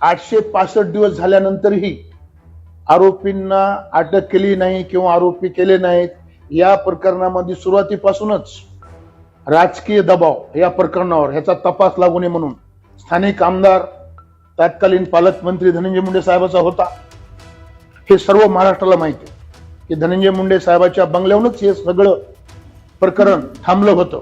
865 दिवस झाल्यानंतरही आरोपींना अटक केली नाही किंवा आरोपी केले नाहीत। या प्रकरणामध्ये सुरुवातीपासूनच राजकीय दबाव या प्रकरणावर ह्याचा तपास लागू नये म्हणून स्थानिक आमदार तत्कालीन पालकमंत्री धनंजय मुंडे साहेबांचा होता। हे सर्व महाराष्ट्राला माहिती आहे की धनंजय मुंडे साहेबांच्या बंगल्यावरूनच हे सगळं प्रकरण थांबलं होतं।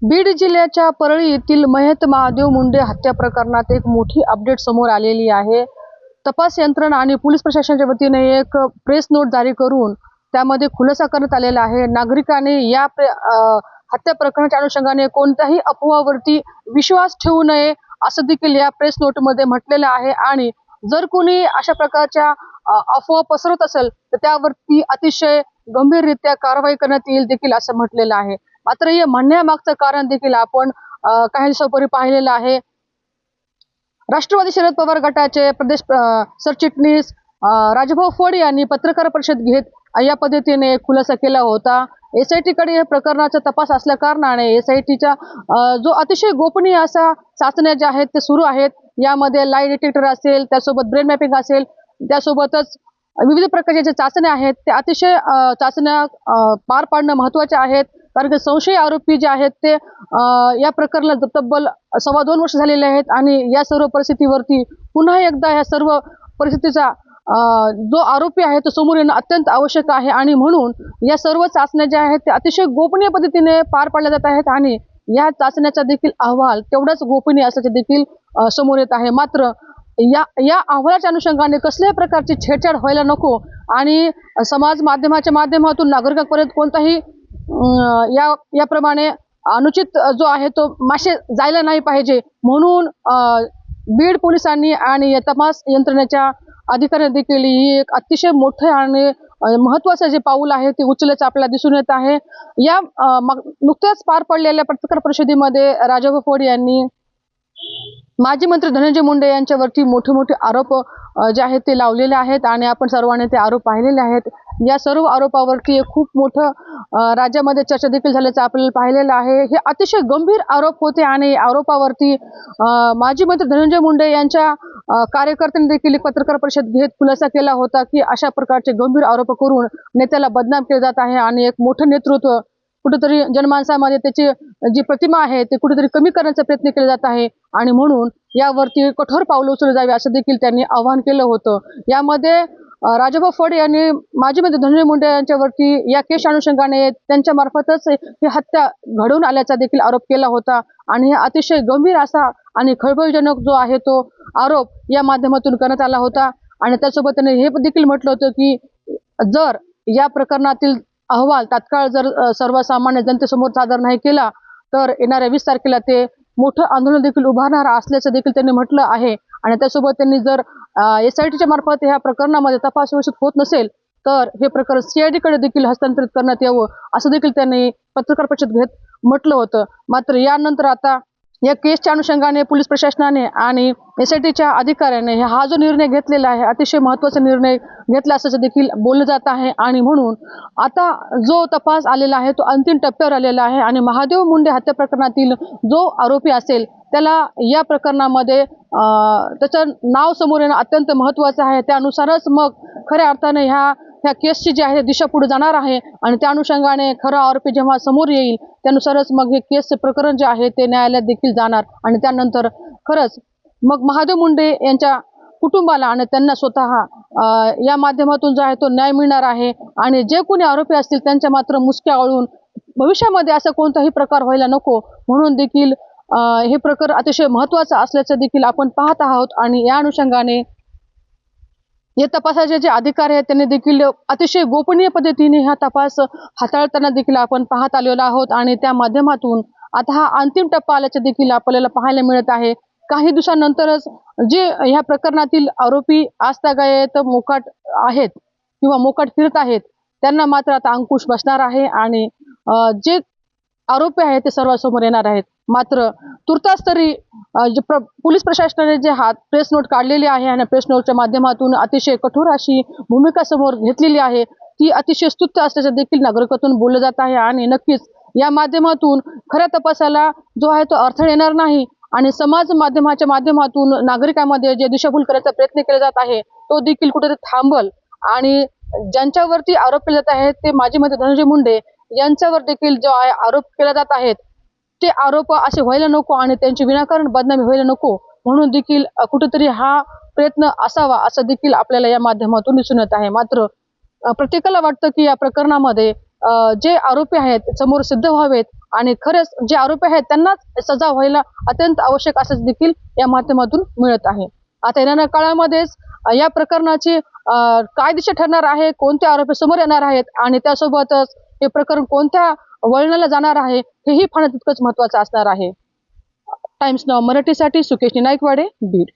बीड जिल्ह्याच्या परळी येथील मयत महादेव मुंडे हत्या प्रकरणात एक मोठी अपडेट समोर आलेली आहे। तपास यंत्रणा आणि पोलीस प्रशासनाच्या वतीने एक प्रेस नोट जारी करून त्यामध्ये खुलासा करण्यात आलेला आहे। नागरिकांनी या हत्या प्रकरणाच्या अनुषंगाने कोणत्याही अफवावरती विश्वास ठेवू नये असं देखील या प्रेस नोटमध्ये म्हटलेलं आहे। आणि जर कोणी अशा प्रकारच्या अफवा पसरवत असेल तर त्यावरती अतिशय गंभीररित्या कारवाई करण्यात येईल देखील असं म्हटलेलं आहे। मात्र हे म्हणण्यामागचं कारण देखील आपण काही दिवसापूर्वी पाहिलेलं आहे। राष्ट्रवादी शरद पवार गटाचे प्रदेश सरचिटणीस राजभाऊ फड यांनी पत्रकार परिषद घेत या पद्धतीने खुलासा केला होता। SIT कडे या प्रकरणाचा तपास असल्या कारणाने SITच्या जो अतिशय गोपनीय असा चाचण्या ज्या आहेत ते सुरू आहेत। यामध्ये लाई डिटेक्टर असेल, त्यासोबत ब्रेन मॅपिंग असेल, त्यासोबतच विविध प्रकारच्या ज्या चाचण्या आहेत ते अतिशय चाचण्या पार पाडणं महत्त्वाचे आहेत। कारण की संशयी आरोपी जे आहेत ते या प्रकरणाला तब्बल 2.25 वर्ष झालेले आहेत आणि या सर्व परिस्थितीवरती पुन्हा एकदा या सर्व परिस्थितीचा जो आरोपी आहे तो समोर येणं अत्यंत आवश्यक आहे। आणि म्हणून या सर्व चाचण्या ज्या आहेत ते अतिशय गोपनीय पद्धतीने पार पाडल्या जात आहेत आणि या चाचण्याचा देखील अहवाल तेवढाच गोपनीय असल्याचे देखील समोर येत आहे। मात्र या अहवालाच्या अनुषंगाने कसल्याही प्रकारची छेडछाड व्हायला नको आणि समाज माध्यमाच्या माध्यमातून नागरिकांपर्यंत कोणताही याप्रमाणे अनुचित जो आहे तो माशे जायला नाही पाहिजे म्हणून बीड पोलिसांनी आणि तपास यंत्रणेच्या अधिकाऱ्यांनी देखील ही एक अतिशय मोठे आणि महत्त्वाचं जे पाऊल आहे ते उचलल्याचं आपल्याला दिसून येत आहे। या नुकत्याच पार पडलेल्या पत्रकार परिषदेमध्ये राजभाऊ फड यांनी माजी मंत्री धनंजय मुंडे यांच्यावरती मोठे मोठे आरोप जे आहेत ते लावलेले आहेत आणि आपण सर्वांनी ते आरोप पाहिलेले आहेत। या सर्व आरोपावरती खूप मोठं राज्यामध्ये चर्चा देखील झाल्याचं आपल्याला पाहिलेलं आहे। हे अतिशय गंभीर आरोप होते आणि आरोपावरती माजी मंत्री धनंजय मुंडे यांच्या कार्यकर्त्यांनी देखील पत्रकार परिषद घेत खुलासा केला होता की अशा प्रकारचे गंभीर आरोप करून नेत्याला बदनाम केले जात आहे आणि एक मोठं नेतृत्व कुठेतरी जनमानसामध्ये त्याची जी प्रतिमा आहे ते कुठेतरी कमी करण्याचा प्रयत्न केला जात आहे आणि म्हणून यावरती कठोर पावलं उचलली जावी असं देखील त्यांनी आवाहन केलं होतं। यामध्ये राजभाऊ फड यांनी माजी मंत्री धनंजय मुंडे यांच्यावरती या केस अनुषंगाने त्यांच्या मार्फतच ही हत्या घडवून आल्याचा देखील आरोप केला होता आणि अतिशय गंभीर असा आणि खळबळजनक जो आहे तो आरोप या माध्यमातून करण्यात आला होता। आणि त्यासोबत त्यांनी हे देखील म्हटलं होतं की जर या प्रकरणातील अहवाल तात्काळ जर सर्वसामान्य जनतेसमोर सादर नाही केला तर येणाऱ्या 20 तारखेला ते मोठं आंदोलन देखील उभारणार असल्याचं देखील त्यांनी म्हटलं आहे। आणि त्यासोबत त्यांनी जर SITच्या मार्फत ह्या प्रकरणामध्ये तपास व्यवस्थित होत नसेल तर हे प्रकरण CID कडे देखील हस्तांतरित करण्यात यावं असं देखील त्यांनी पत्रकार परिषद घेत म्हटलं होतं। मात्र यानंतर आता या केसच्या अनुषंगाने पोलीस प्रशासनाने आणि SITच्या अधिकाऱ्याने हा जो निर्णय घेतलेला आहे अतिशय महत्त्वाचा निर्णय घेतला असल्याचं देखील बोललं जात आहे। आणि म्हणून आता जो तपास आलेला आहे तो अंतिम टप्प्यावर आलेला आहे आणि महादेव मुंडे हत्या प्रकरणातील जो आरोपी असेल त्याला या प्रकरणामध्ये त्याचं नाव समोर येणं अत्यंत महत्त्वाचं आहे। त्यानुसारच मग खऱ्या अर्थाने ह्या केसची जी आहे दिशा पुढे जाणार आहे आणि त्या अनुषंगाने खरा आरोपी जेव्हा समोर येईल त्यानुसारच मग हे केसचे प्रकरण जे आहे ते न्यायालयात देखील जाणार आणि त्यानंतर खरंच मग महादेव मुंडे यांच्या कुटुंबाला आणि त्यांना स्वतः या माध्यमातून जो आहे तो न्याय मिळणार आहे। आणि जे कोणी आरोपी असतील त्यांच्या मात्र मुसक्या वळून भविष्यामध्ये असा कोणताही प्रकार व्हायला नको म्हणून देखील हे प्रकरण अतिशय महत्त्वाचं असल्याचं देखील आपण पाहत आहोत। आणि या अनुषंगाने या तपासाचे जे अधिकारी आहेत त्यांनी देखील अतिशय गोपनीय पद्धतीने हा तपास हाताळताना देखील आपण पाहत आलेलो आहोत आणि त्या माध्यमातून आता हा अंतिम टप्पा आल्याचे देखील आपल्याला पाहायला मिळत आहे। काही दिवसांनंतरच जे ह्या प्रकरणातील आरोपी आजतागायत मोकाट आहेत किंवा मोकाट फिरत आहेत त्यांना मात्र आता अंकुश बसणार आहे आणि जे आरोपी आहेत ते सर्वांसमोर येणार आहेत। मात्र तुर्तास तरी पोलीस प्रशासनाने जे प्रेस नोट काढलेली आहे आणि प्रेस नोटच्या माध्यमातून अतिशय कठोर अशी भूमिका समोर घेतलेली आहे ती अतिशय स्तुत्य असल्याचं देखील नागरिकातून बोललं जात आहे आणि नक्कीच या माध्यमातून खऱ्या तपासाला जो आहे तो अर्थ येणार नाही आणि समाज माध्यमाच्या माध्यमातून नागरिकांमध्ये जे दिशाभूल करायचा प्रयत्न केला जात आहे तो देखील कुठेतरी थांबल आणि ज्यांच्यावरती आरोप केले जात आहेत ते माजी मंत्री धनंजय मुंडे यांच्यावर देखील जो आहे आरोप केले जात आहेत ते आरोप असे व्हायला नको आणि त्यांची विनाकारण बदनामी व्हायला नको म्हणून देखील कुठेतरी हा प्रयत्न असावा असं देखील आपल्याला या माध्यमातून दिसून येत आहे. मात्र प्रत्येकाला वाटतं की या प्रकरणामध्ये जे आरोपी आहेत समोर सिद्ध व्हावेत आणि खरंच जे आरोपी आहेत त्यांनाच सजा व्हायला अत्यंत आवश्यक असं देखील या माध्यमातून मिळत आहे. आता येणाऱ्या काळामध्येच या प्रकरणाची काय दिशा ठरणार आहे, कोणते आरोपी समोर येणार आहेत आणि त्यासोबतच हे प्रकरण कोणत्या वळणाला जाणार आहे हेही पाहणं तितकंच महत्त्वाचं असणार आहे. टाइम्स नाव मराठीसाठी सुकेश नाईकवाडे, बीड.